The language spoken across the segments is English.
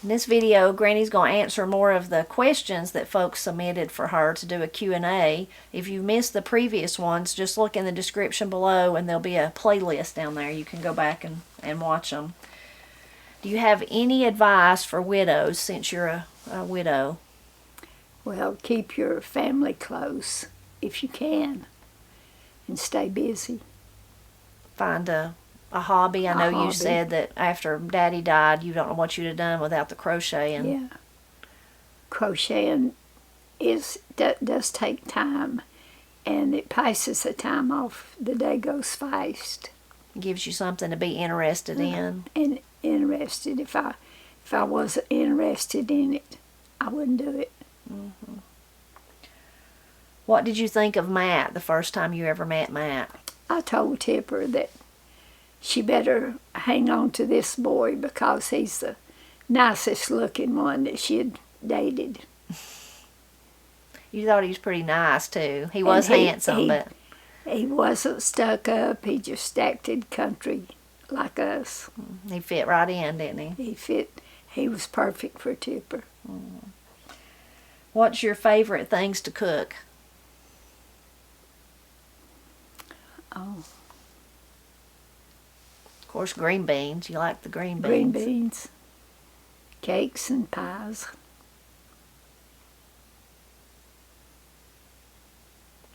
In this video, Granny's going to answer more of the questions that folks submitted for her to do a Q&A. If you missed the previous ones, just look in the description below and there'll be a playlist down there. You can go back and watch them. Do you have any advice for widows since you're a widow? Well, keep your family close if you can and stay busy. Find a hobby. I know you said that after Daddy died, you don't know what you'd have done without the crocheting. Yeah. Crocheting does take time, and it passes the time off. The day goes fast. It gives you something to be interested in. And interested. If I wasn't interested in it, I wouldn't do it. Mm-hmm. What did you think of Matt the first time you ever met Matt? I told Tipper that she better hang on to this boy because he's the nicest looking one that she had dated. You thought he was pretty nice too. He was handsome, but he wasn't stuck up. He just acted country like us. He fit right in, didn't he? He fit. He was perfect for Tipper. What's your favorite things to cook? Oh. Of course, green beans. You like the green beans. Green beans. Cakes and pies.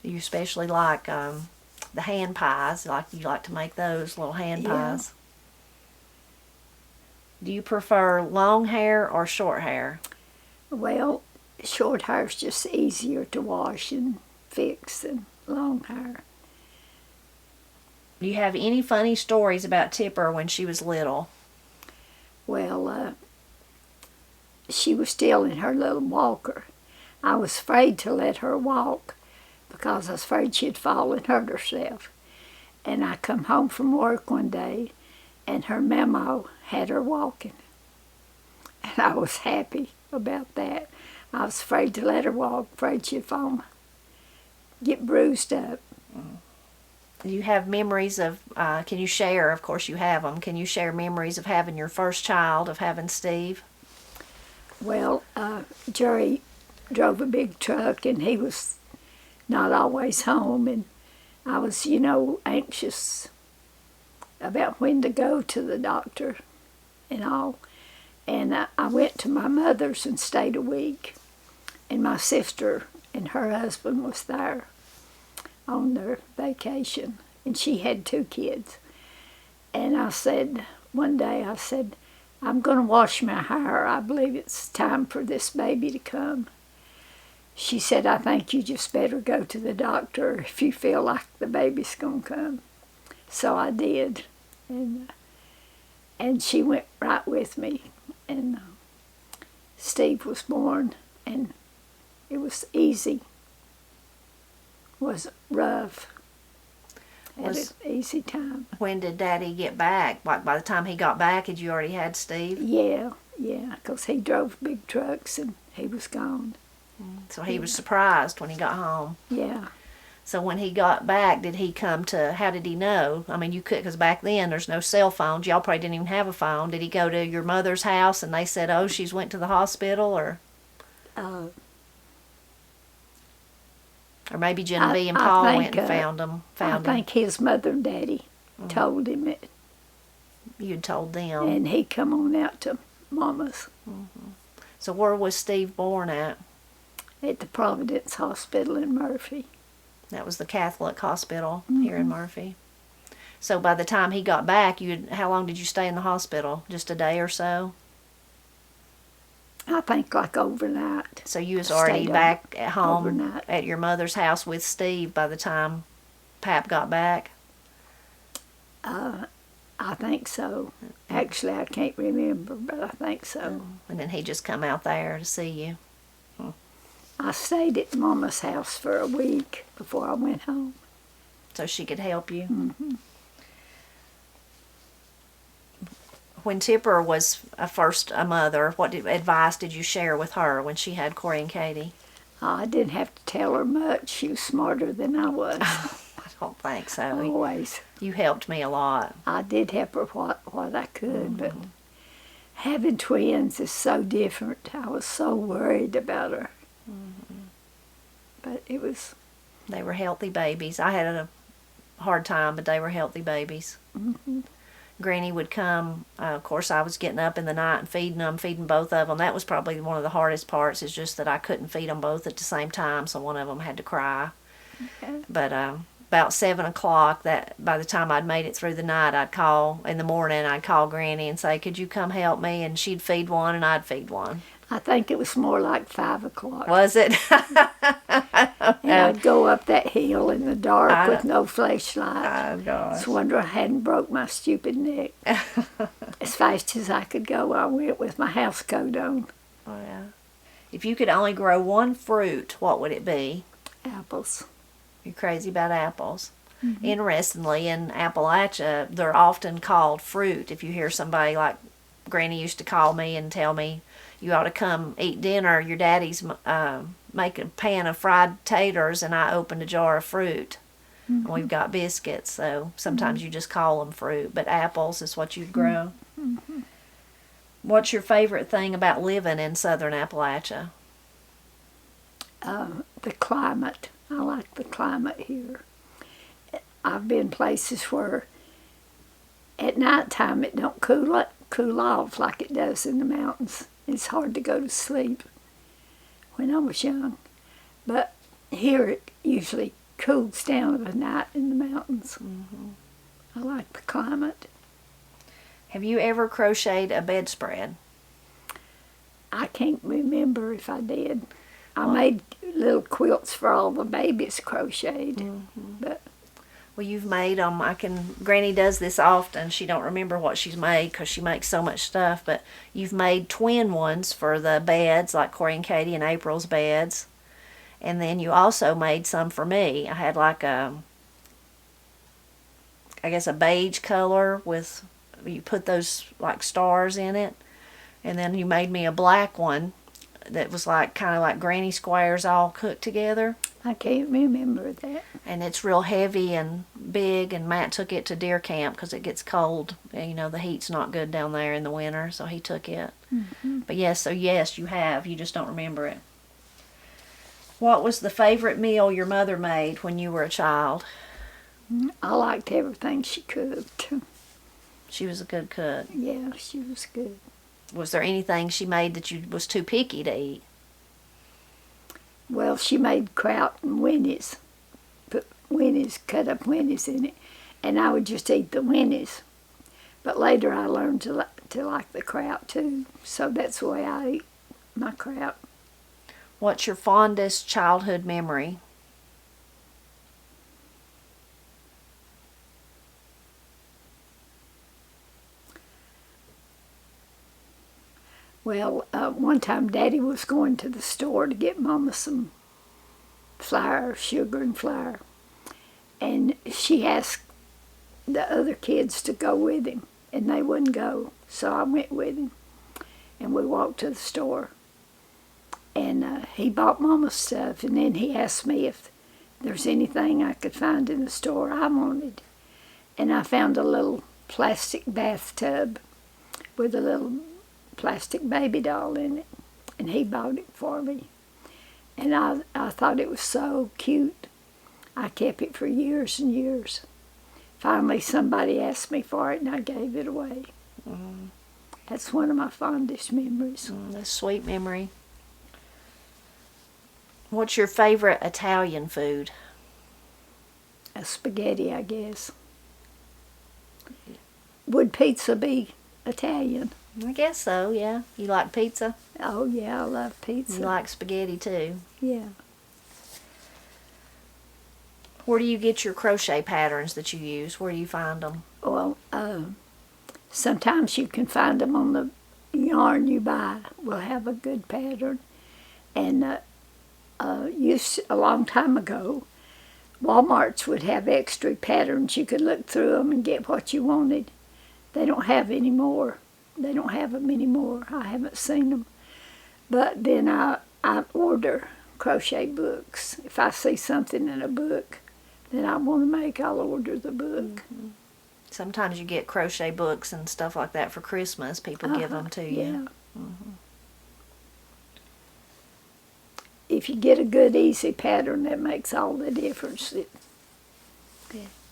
You especially like the hand pies. You like to make those little hand pies. Do you prefer long hair or short hair? Well, short hair's just easier to wash and fix than long hair. Do you have any funny stories about Tipper when she was little? Well, she was still in her little walker. I was afraid to let her walk because I was afraid she'd fall and hurt herself. And I come home from work one day and her mama had her walking. And I was happy about that. I was afraid to let her walk, afraid she'd fall, get bruised up. Do you have memories of, can you share, of course you have them, can you share memories of having your first child, of having Steve? Well, Jerry drove a big truck and he was not always home, and I was, anxious about when to go to the doctor and all. And I went to my mother's and stayed a week, and my sister and her husband was there on their vacation, and she had 2 kids. And one day I said, I'm going to wash my hair. I believe it's time for this baby to come. She said, I think you just better go to the doctor if you feel like the baby's going to come. So I did, and she went right with me, and Steve was born, and it was easy. Was rough. Had an easy time. When did Daddy get back? Like by the time he got back, had you already had Steve? Yeah, because he drove big trucks and he was gone. So he was surprised when he got home. Yeah. So when he got back, did he come to, how did he know? I mean, you could, because back then there's no cell phones. Y'all probably didn't even have a phone. Did he go to your mother's house and they said, oh, she's went to the hospital, or maybe Genevieve and Paul went and found him. I think his mother and daddy told him it. You'd told them. And he come on out to Mama's. So where was Steve born at? At the Providence Hospital in Murphy. That was the Catholic hospital here in Murphy. So by the time he got back, how long did you stay in the hospital? Just a day or so? I think like overnight. So you was already back at home overnight. At your mother's house with Steve by the time Pap got back? I think so. Actually, I can't remember, but I think so. And then he just come out there to see you? I stayed at Mama's house for a week before I went home. So she could help you? Mm-hmm. When Tipper was a mother, what advice did you share with her when she had Corey and Katie? I didn't have to tell her much. She was smarter than I was. I don't think so. Always. You helped me a lot. I did help her what I could, but having twins is so different. I was so worried about her. But it was... They were healthy babies. I had a hard time, but they were healthy babies. Granny would come. Of course, I was getting up in the night and feeding both of them. That was probably one of the hardest parts, is just that I couldn't feed them both at the same time, so one of them had to cry. Okay. But about 7 o'clock, that by the time I'd made it through the night, in the morning, I'd call Granny and say, could you come help me? And she'd feed one and I'd feed one. I think it was more like 5 o'clock. Was it? And I'd go up that hill in the dark with no flashlight. Oh, gosh. It's a wonder I hadn't broke my stupid neck. As fast as I could go, I went with my house coat on. Oh, yeah. If you could only grow one fruit, what would it be? Apples. You're crazy about apples. Interestingly, in Appalachia, they're often called fruit. If you hear somebody like Granny used to call me and tell me, you ought to come eat dinner, your daddy's making a pan of fried taters and I opened a jar of fruit. And we've got biscuits, so sometimes you just call them fruit, but apples is what you'd grow. What's your favorite thing about living in southern Appalachia? The climate. I like the climate here. I've been places where at nighttime it don't cool off like it does in the mountains. It's hard to go to sleep when I was young. But here it usually cools down at night in the mountains. I like the climate. Have you ever crocheted a bedspread? I can't remember if I did. I made little quilts for all the babies crocheted. But Well, you've made them. Granny does this often. She don't remember what she's made because she makes so much stuff, but you've made twin ones for the beds, like Corey and Katie and April's beds. And then you also made some for me. I had like I guess a beige color with, you put those like stars in it. And then you made me a black one that was like kind of like granny squares all cooked together. I can't remember that. And it's real heavy and big, and Matt took it to deer camp because it gets cold. You know, the heat's not good down there in the winter, so he took it. But yes, you have. You just don't remember it. What was the favorite meal your mother made when you were a child? I liked everything she cooked. She was a good cook. Yeah, she was good. Was there anything she made that you was too picky to eat? Well, she made kraut and winnies. Put cut up winnies in it. And I would just eat the winnies. But later I learned to like the kraut too. So that's the way I eat my kraut. What's your fondest childhood memory? Well, one time Daddy was going to the store to get Mama some flour, sugar and flour. And she asked the other kids to go with him, and they wouldn't go. So I went with him, and we walked to the store. And he bought Mama stuff, and then he asked me if there's anything I could find in the store I wanted. And I found a little plastic bathtub with a little plastic baby doll in it, and he bought it for me. And I thought it was so cute. I kept it for years and years. Finally, somebody asked me for it, and I gave it away. That's one of my fondest memories. That's a sweet memory. What's your favorite Italian food? A spaghetti, I guess. Would pizza be Italian? I guess so, yeah. You like pizza? Oh, yeah, I love pizza. You like spaghetti, too. Yeah. Where do you get your crochet patterns that you use? Where do you find them? Well, sometimes you can find them on the yarn you buy. Will have a good pattern. And a long time ago, Walmarts would have extra patterns. You could look through them and get what you wanted. They don't have any more. They don't have them anymore. I haven't seen them. But then I order crochet books. If I see something in a book that I want to make, I'll order the book. Sometimes you get crochet books and stuff like that for Christmas. People give them to you. Yeah. If you get a good, easy pattern, that makes all the difference.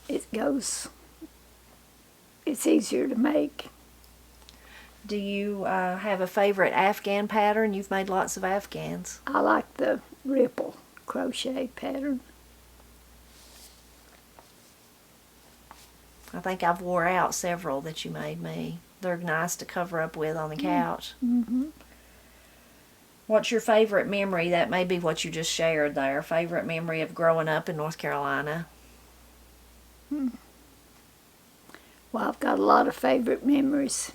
It goes, it's easier to make. Do you have a favorite Afghan pattern? You've made lots of Afghans. I like the ripple crochet pattern. I think I've wore out several that you made me. They're nice to cover up with on the couch. Mm-hmm. What's your favorite memory? That may be what you just shared there. Favorite memory of growing up in North Carolina? Well, I've got a lot of favorite memories.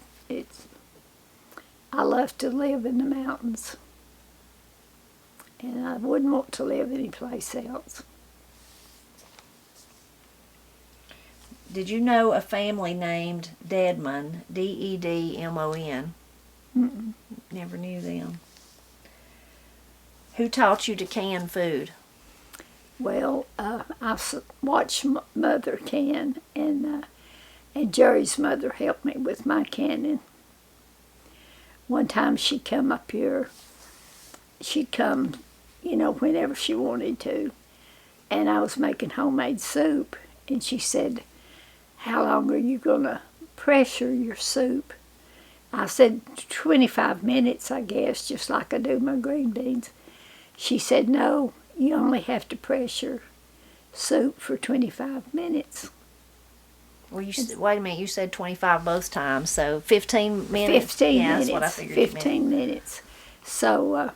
I love to live in the mountains, and I wouldn't want to live anyplace else. Did you know a family named Dedmon, Dedmon? Mm-mm. Never knew them. Who taught you to can food? Well, watched Mother can, and Jerry's mother helped me with my canning. One time she'd come up here. She'd come, whenever she wanted to, and I was making homemade soup, and she said, "How long are you going to pressure your soup?" I said, 25 minutes, I guess, just like I do my green beans. She said, "No, you only have to pressure soup for 25 minutes. Well, wait a minute. You said 25 both times, so 15 minutes. 15 yeah, minutes. That's what I figured. 15 minutes. So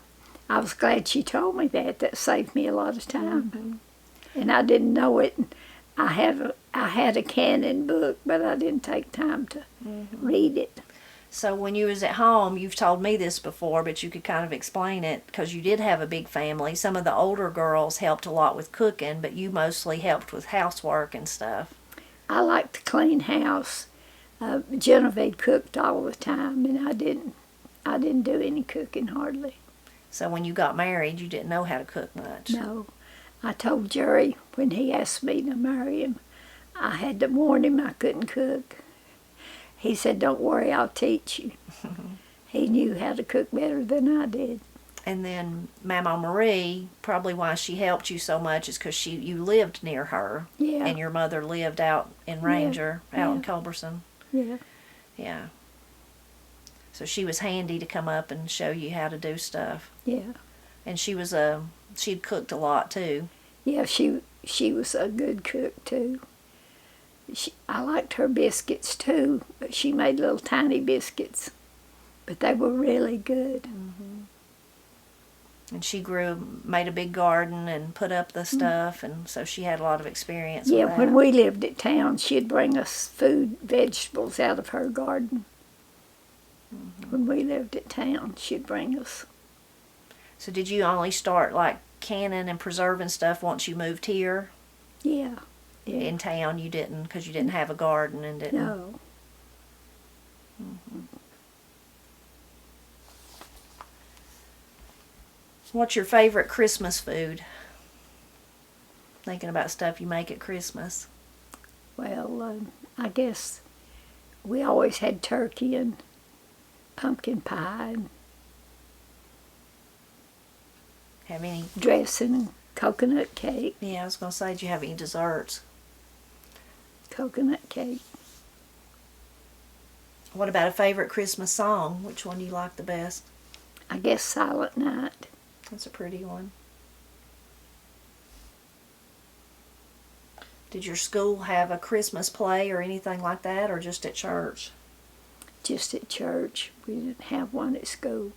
I was glad she told me that. That saved me a lot of time. Mm-hmm. And I didn't know it. I had a canning book, but I didn't take time to read it. So when you was at home, you've told me this before, but you could kind of explain it because you did have a big family. Some of the older girls helped a lot with cooking, but you mostly helped with housework and stuff. I like to clean house. Genevieve cooked all the time, and I didn't do any cooking hardly. So when you got married, you didn't know how to cook much. No. I told Jerry when he asked me to marry him, I had to warn him I couldn't cook. He said, "Don't worry, I'll teach you." He knew how to cook better than I did. And then Mama Marie, probably why she helped you so much is because you lived near her. Yeah. And your mother lived out in Ranger, out in Culberson. Yeah. Yeah. So she was handy to come up and show you how to do stuff. Yeah. And she'd cooked a lot too. Yeah, she was a good cook too. I liked her biscuits too, but she made little tiny biscuits. But they were really good. Mm-hmm. And she made a big garden and put up the stuff, and so she had a lot of experience with that. Yeah, when we lived at town, she'd bring us food, vegetables out of her garden. Mm-hmm. When we lived at town, she'd bring us. So did you only start like canning and preserving stuff once you moved here? Yeah. Yeah. In town you didn't, because you didn't have a garden and didn't. No. Mm-hmm. What's your favorite Christmas food? Thinking about stuff you make at Christmas. Well, I guess we always had turkey and pumpkin pie and Have any? dressing and coconut cake. Yeah, I was going to say, do you have any desserts? Coconut cake. What about a favorite Christmas song? Which one do you like the best? I guess Silent Night. That's a pretty one. Did your school have a Christmas play or anything like that, or just at church? Just at church. We didn't have one at school.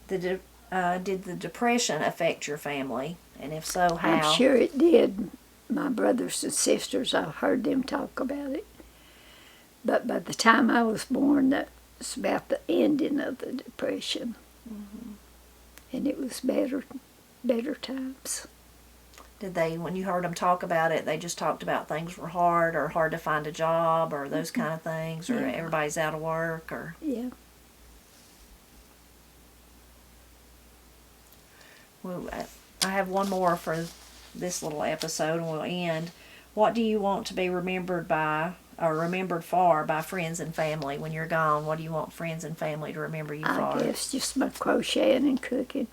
Did the Depression affect your family? And if so, how? I'm sure it did. My brothers and sisters, I've heard them talk about it. But by the time I was born, that was about the ending of the Depression. Mm-hmm. And it was better times. Did they, when you heard them talk about it, they just talked about things were hard or hard to find a job or those kind of things, or Yeah. everybody's out of work, or? Yeah. Well, I have one more for this little episode and we'll end. What do you want to be remembered by or remembered for by friends and family when you're gone? What do you want friends and family to remember you I for? guess just my crocheting and cooking.